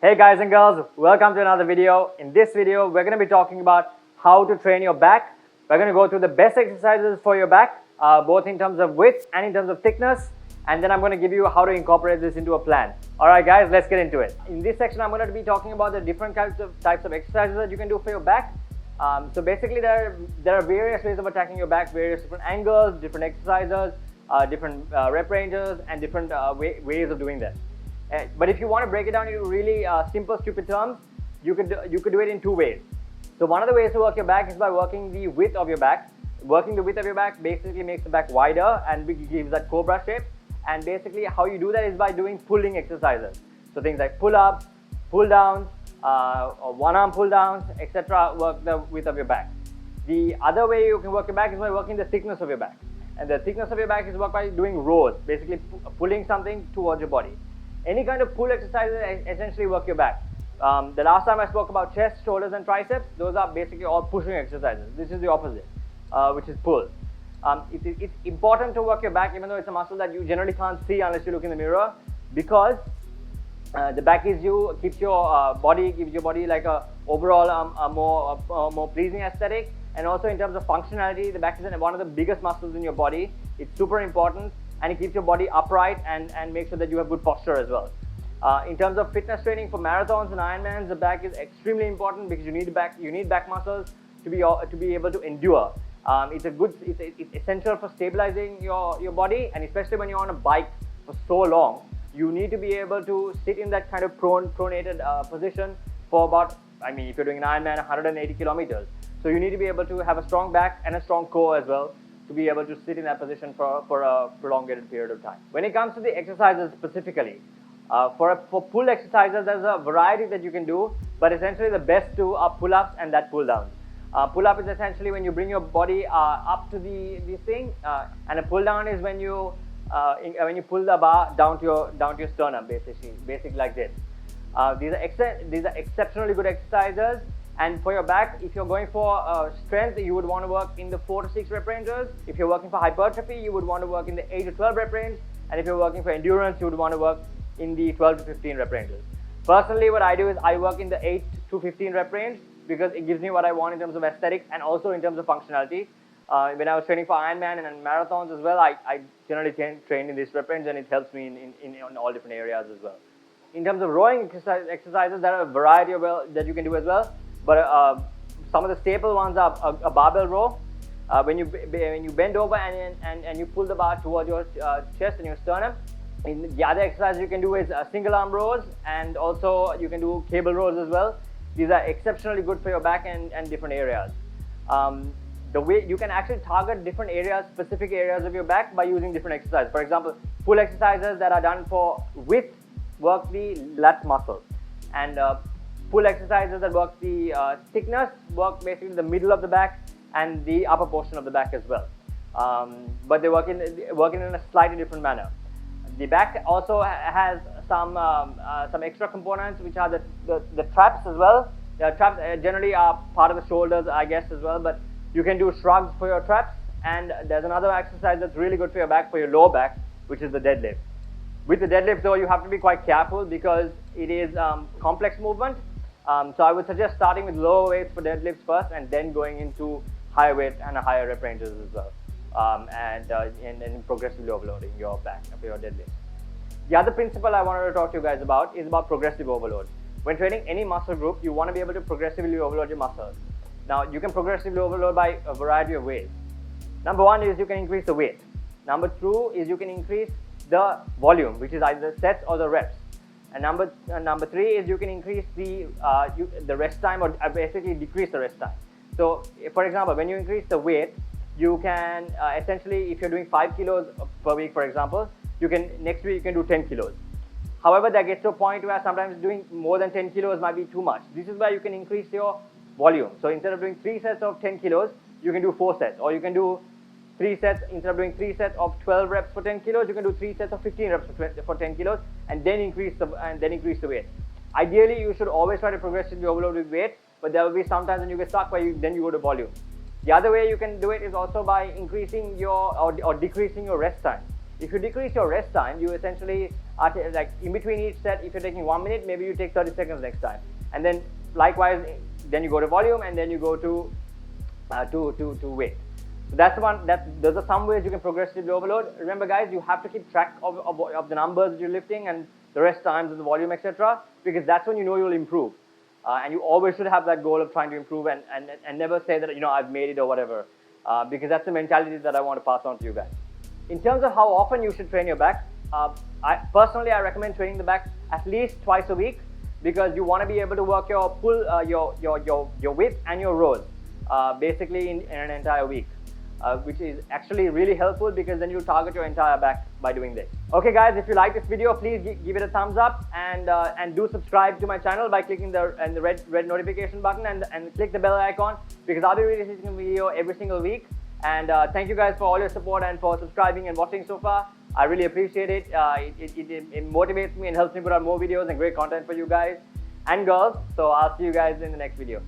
Hey guys and girls, welcome to another video. In this video, we're going to be talking about how to train your back. We're going to go through the best exercises for your back, both in terms of width and in terms of thickness. And then I'm going to give you how to incorporate this into a plan. Alright guys, let's get into it. In this section, I'm going to be talking about the different types of exercises that you can do for your back. So basically, there are various ways of attacking your back, various different angles, different exercises, different rep ranges, and different ways of doing that. But if you want to break it down into really simple, stupid terms, you could do it in two ways. So one of the ways to work your back is by working the width of your back. Working the width of your back basically makes the back wider and gives that cobra shape. And basically, how you do that is by doing pulling exercises. So things like pull-ups, pull-downs, or one-arm pull-downs, etc. Work the width of your back. The other way you can work your back is by working the thickness of your back. And the thickness of your back is worked by doing rows, basically pulling something towards your body. Any kind of pull exercises essentially work your back. The last time I spoke about chest, shoulders and triceps, those are basically all pushing exercises. This is the opposite, which is pull. It's important to work your back even though it's a muscle that you generally can't see unless you look in the mirror, because the back gives your body like a overall more pleasing aesthetic. And also in terms of functionality, the back is one of the biggest muscles in your body. It's super important. And it keeps your body upright and makes sure that you have good posture as well. In terms of fitness training for marathons and Ironmans, the back is extremely important because you need back muscles to be able to endure. It's essential for stabilizing your body, and especially when you're on a bike for so long, you need to be able to sit in that kind of pronated position for about, if you're doing an Ironman, 180 kilometers. So you need to be able to have a strong back and a strong core as well, to be able to sit in that position for a prolonged period of time. When it comes to the exercises specifically, for pull exercises, there's a variety that you can do, but essentially the best two are pull-ups and that pull-downs. Pull-up is essentially when you bring your body up to the thing, and a pull-down is when you pull the bar down to your sternum, basically like this. These are exceptionally good exercises. And for your back, if you're going for strength, you would want to work in the 4 to 6 rep ranges. If you're working for hypertrophy, you would want to work in the 8 to 12 rep range. And if you're working for endurance, you would want to work in the 12 to 15 rep ranges. Personally, what I do is I work in the 8 to 15 rep range because it gives me what I want in terms of aesthetics and also in terms of functionality. When I was training for Ironman and marathons as well, I generally train in this rep range, and it helps me in all different areas as well. In terms of rowing exercises, there are a variety that you can do as well. But some of the staple ones are a barbell row. When you bend over and you pull the bar towards your chest and your sternum. And the other exercise you can do is single arm rows, and also you can do cable rows as well. These are exceptionally good for your back and different areas. The way you can actually target different areas, specific areas of your back by using different exercises. For example, pull exercises that are done for width work the lat muscle, and pull exercises that work the thickness work basically the middle of the back and the upper portion of the back as well. But they work in a slightly different manner. The back also has some extra components, which are the traps as well. The traps generally are part of the shoulders, I guess, as well. But you can do shrugs for your traps, and there's another exercise that's really good for your back, for your lower back, which is the deadlift. With the deadlift, though, you have to be quite careful because it is complex movement. So I would suggest starting with lower weights for deadlifts first, and then going into higher weight and higher rep ranges as well, and progressively overloading your back for your deadlifts. The other principle I wanted to talk to you guys about is about progressive overload. When training any muscle group, you want to be able to progressively overload your muscles. Now, you can progressively overload by a variety of ways. Number one is you can increase the weight. Number two is you can increase the volume, which is either the sets or the reps. And number three is you can increase the rest time, or basically decrease the rest time. So, for example, when you increase the weight, you can essentially, if you're doing 5 kilos per week, for example, next week you can do 10 kilos. However, that gets to a point where sometimes doing more than 10 kilos might be too much. This is where you can increase your volume. So instead of doing 3 sets of 10 kilos, you can do 4 sets, or you can do 3 sets, instead of doing 3 sets of 12 reps for 10 kilos, you can do 3 sets of 15 reps for 10 kilos, and then increase the weight. Ideally, you should always try to progressively overload with weight, but there will be some times when you get stuck where then you go to volume. The other way you can do it is also by increasing or decreasing your rest time. If you decrease your rest time, you essentially are like in between each set, if you're taking 1 minute, maybe you take 30 seconds next time. And then likewise, then you go to volume, and then you go to weight. So that's the one. Those are some ways you can progressively overload. Remember, guys, you have to keep track of the numbers that you're lifting and the rest times and the volume, etc. Because that's when you know you'll improve. And you always should have that goal of trying to improve and never say that, I've made it or whatever. Because that's the mentality that I want to pass on to you guys. In terms of how often you should train your back, I recommend training the back at least twice a week, because you want to be able to work your pull, your width and your rows, basically in an entire week, which is actually really helpful, because then you target your entire back by doing this. Okay, guys, if you like this video, please give it a thumbs up, and do subscribe to my channel by clicking the red notification button and click the bell icon, because I'll be releasing a video every single week. And thank you guys for all your support and for subscribing and watching so far. I really appreciate it. It motivates me and helps me put out more videos and great content for you guys and girls. So I'll see you guys in the next video.